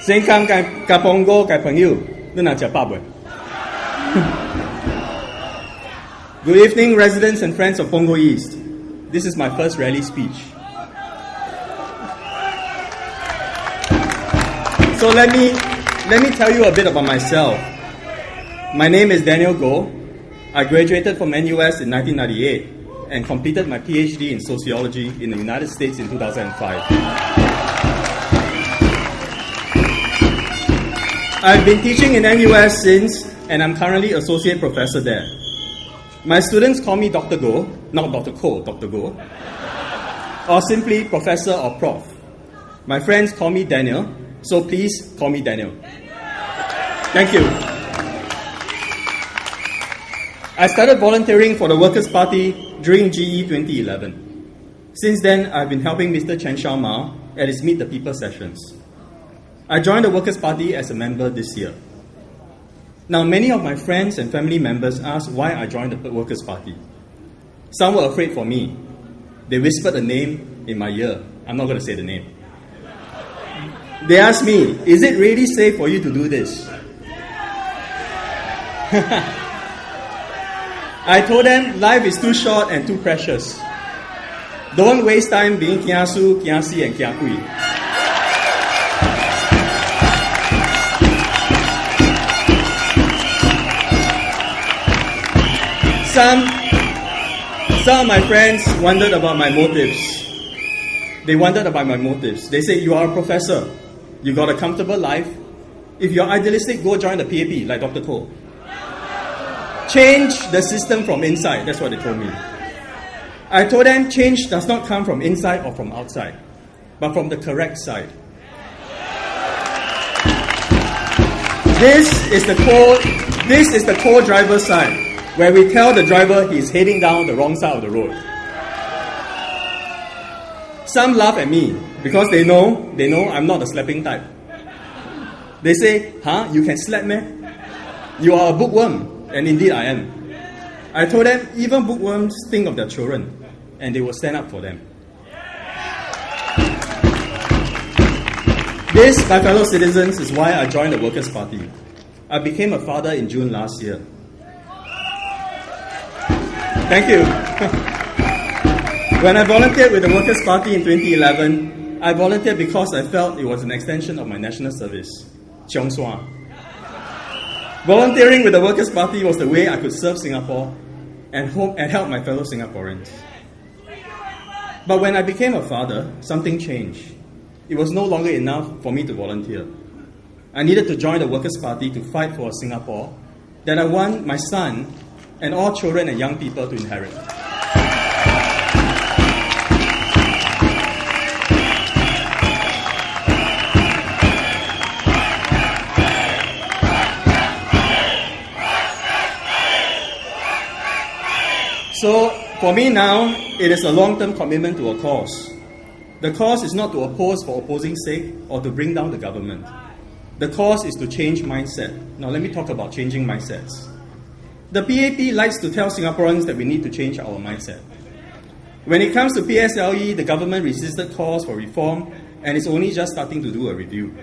Sengkang ka Punggol ka Punggol, na Japabwe. Good evening, residents and friends of Punggol East. This is my first rally speech. So let me tell you a bit about myself. My name is Daniel Goh. I graduated from NUS in 1998 and completed my PhD in sociology in the United States in 2005. I've been teaching in NUS since, and I'm currently associate professor there. My students call me Dr. Goh, not Dr. Koh, Dr. Goh, or simply professor or prof. My friends call me Daniel, so please call me Daniel. Thank you. I started volunteering for the Workers' Party during GE 2011. Since then, I've been helping Mr. Chen Shao Mao at his Meet the People sessions. I joined the Workers' Party as a member this year. Now, many of my friends and family members asked why I joined the Workers' Party. Some were afraid for me. They whispered a name in my ear. I'm not going to say the name. They asked me, is it really safe for you to do this? I told them life is too short and too precious. Don't waste time being kiasu, kiasi, and kiakui. Some of my friends wondered about my motives. They wondered about my motives. They say, you are a professor. You got a comfortable life. If you're idealistic, go join the PAP like Dr. Koh. Change the system from inside. That's what they told me. I told them change does not come from inside or from outside, but from the correct side. This is the co-driver side, where we tell the driver he's heading down the wrong side of the road. Some laugh at me because they know I'm not the slapping type. They say, you can slap me? You are a bookworm. And indeed I am. I told them even bookworms think of their children, and they will stand up for them. This, my fellow citizens, is why I joined the Workers' Party. I became a father in June last year. Thank you. When I volunteered with the Workers' Party in 2011, I volunteered because I felt it was an extension of my national service. Chiong Sua. Volunteering with the Workers' Party was the way I could serve Singapore and help my fellow Singaporeans. But when I became a father, something changed. It was no longer enough for me to volunteer. I needed to join the Workers' Party to fight for a Singapore that I want my son and all children and young people to inherit. So, for me now, it is a long-term commitment to a cause. The cause is not to oppose for opposing sake or to bring down the government. The cause is to change mindset. Now, let me talk about changing mindsets. The PAP likes to tell Singaporeans that we need to change our mindset. When it comes to PSLE, the government resisted calls for reform and is only just starting to do a review.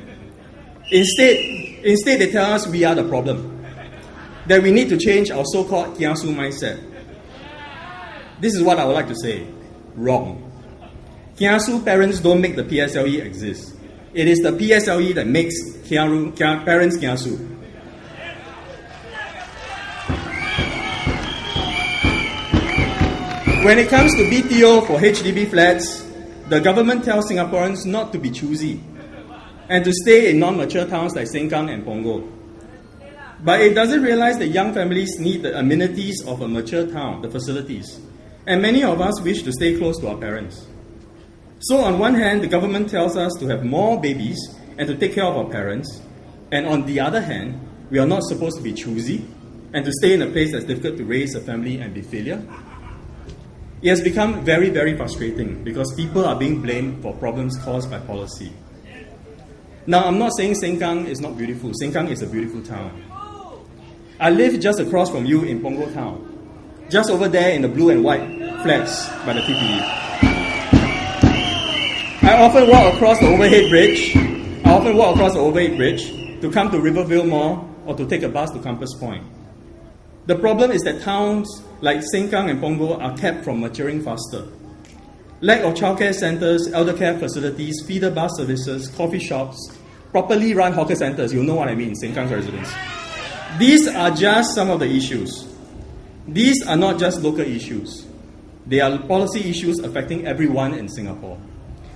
Instead, they tell us we are the problem, that we need to change our so-called kiasu mindset. This is what I would like to say. Wrong. Kiasu parents don't make the PSLE exist. It is the PSLE that makes parents kiasu. When it comes to BTO for HDB flats, the government tells Singaporeans not to be choosy and to stay in non-mature towns like Sengkang and Punggol. But it doesn't realize that young families need the amenities of a mature town, the facilities. And many of us wish to stay close to our parents. So on one hand, the government tells us to have more babies and to take care of our parents. And on the other hand, we are not supposed to be choosy and to stay in a place that's difficult to raise a family and be filial. It has become very, very frustrating because people are being blamed for problems caused by policy. Now, I'm not saying Sengkang is not beautiful. Sengkang is a beautiful town. I live just across from you in Punggol town, just over there in the blue and white flats by the TPE. I often walk across the overhead bridge. I often walk across the overhead bridge to come to Rivervale Mall or to take a bus to Compass Point. The problem is that towns like Sengkang and Punggol are kept from maturing faster. Lack of childcare centres, elder care facilities, feeder bus services, coffee shops, properly run hawker centres, you know what I mean, Sengkang's residents. These are just some of the issues. These are not just local issues. They are policy issues affecting everyone in Singapore,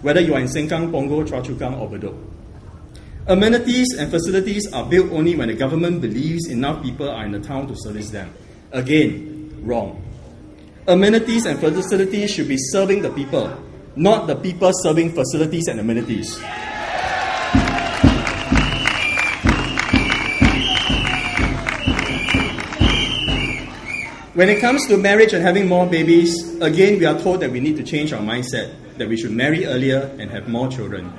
whether you are in Sengkang, Punggol, Choa Chu Kang or Bedok. Amenities and facilities are built only when the government believes enough people are in the town to service them. Again, wrong. Amenities and facilities should be serving the people, not the people serving facilities and amenities. When it comes to marriage and having more babies, again we are told that we need to change our mindset, that we should marry earlier and have more children.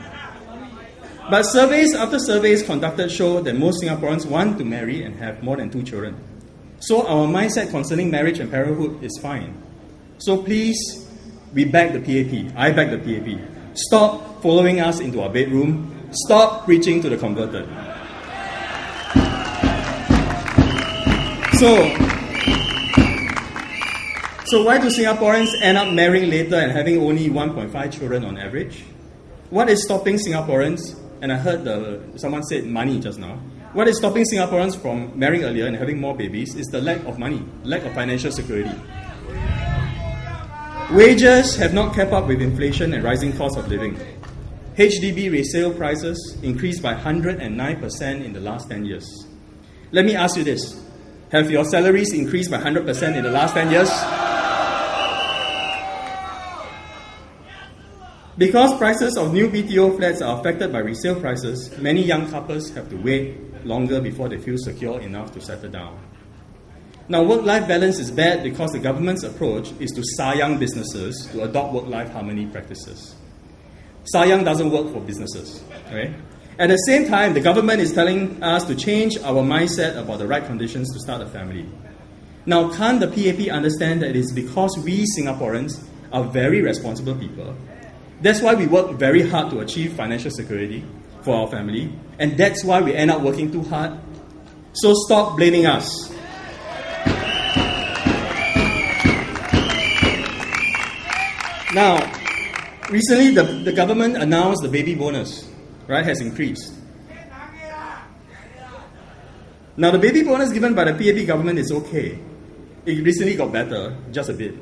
But surveys after surveys conducted show that most Singaporeans want to marry and have more than 2 children. So our mindset concerning marriage and parenthood is fine. So please, we back the PAP. I back the PAP. Stop following us into our bedroom. Stop preaching to the converted. So why do Singaporeans end up marrying later and having only 1.5 children on average? What is stopping Singaporeans, and I heard someone said money just now, what is stopping Singaporeans from marrying earlier and having more babies is the lack of money, lack of financial security. Wages have not kept up with inflation and rising cost of living. HDB resale prices increased by 109% in the last 10 years. Let me ask you this. Have your salaries increased by 100% in the last 10 years? Because prices of new BTO flats are affected by resale prices, many young couples have to wait longer before they feel secure enough to settle down. Now, work-life balance is bad because the government's approach is to sayang businesses to adopt work-life harmony practices. Sayang doesn't work for businesses. Okay? At the same time, the government is telling us to change our mindset about the right conditions to start a family. Now, can't the PAP understand that it is because we Singaporeans are very responsible people? That's why we work very hard to achieve financial security for our family, and that's why we end up working too hard. So stop blaming us. Now, recently the government announced the baby bonus, right, has increased. Now, the baby bonus given by the PAP government is okay. It recently got better, just a bit.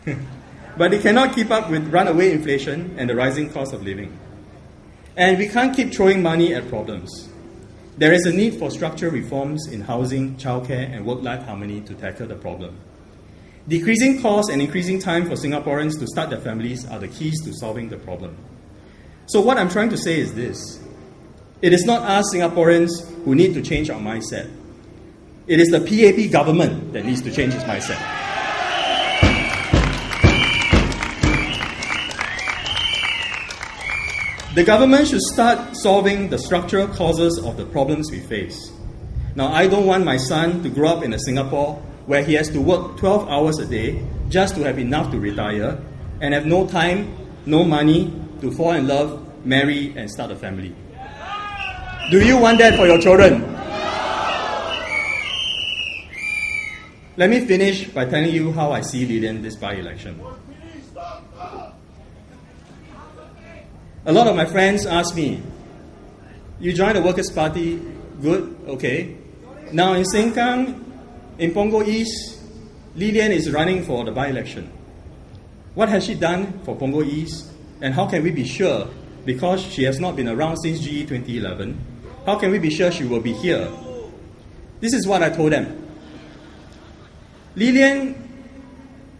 Right? But it cannot keep up with runaway inflation and the rising cost of living. And we can't keep throwing money at problems. There is a need for structural reforms in housing, childcare, and work-life harmony to tackle the problem. Decreasing costs and increasing time for Singaporeans to start their families are the keys to solving the problem. So what I'm trying to say is this. It is not us Singaporeans who need to change our mindset. It is the PAP government that needs to change its mindset. The government should start solving the structural causes of the problems we face. Now, I don't want my son to grow up in a Singapore where he has to work 12 hours a day just to have enough to retire and have no time, no money to fall in love, marry, and start a family. Do you want that for your children? Let me finish by telling you how I see Lilian this by-election. A lot of my friends ask me, you joined the Workers' Party, good, okay. Now in Sengkang, in Punggol East, Lilian is running for the by-election. What has she done for Punggol East? And how can we be sure, because she has not been around since GE 2011, how can we be sure she will be here? This is what I told them. Lilian,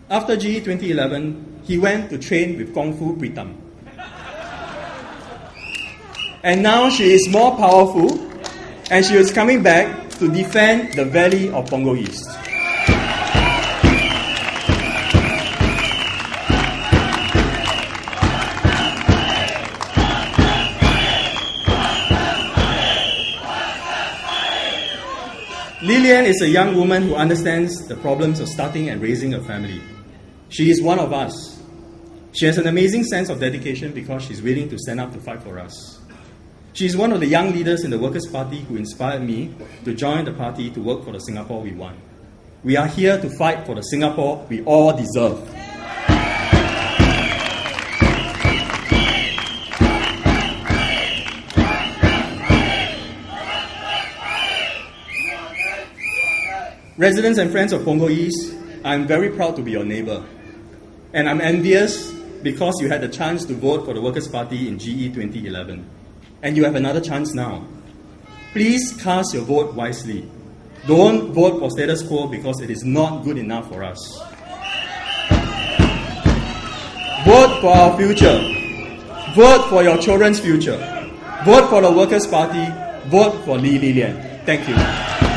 after GE 2011, he went to train with Kung Fu Pritam. And now she is more powerful, and she is coming back to defend the valley of Punggol East. Lilian is a young woman who understands the problems of starting and raising a family. She is one of us. She has an amazing sense of dedication because she's willing to stand up to fight for us. She is one of the young leaders in the Workers' Party who inspired me to join the party to work for the Singapore we want. We are here to fight for the Singapore we all deserve. Residents and friends of Punggol East, I'm very proud to be your neighbour. And I'm envious because you had the chance to vote for the Workers' Party in GE 2011. And you have another chance now. Please cast your vote wisely. Don't vote for status quo because it is not good enough for us. Vote for our future. Vote for your children's future. Vote for the Workers' Party. Vote for Lee Li Lian. Thank you.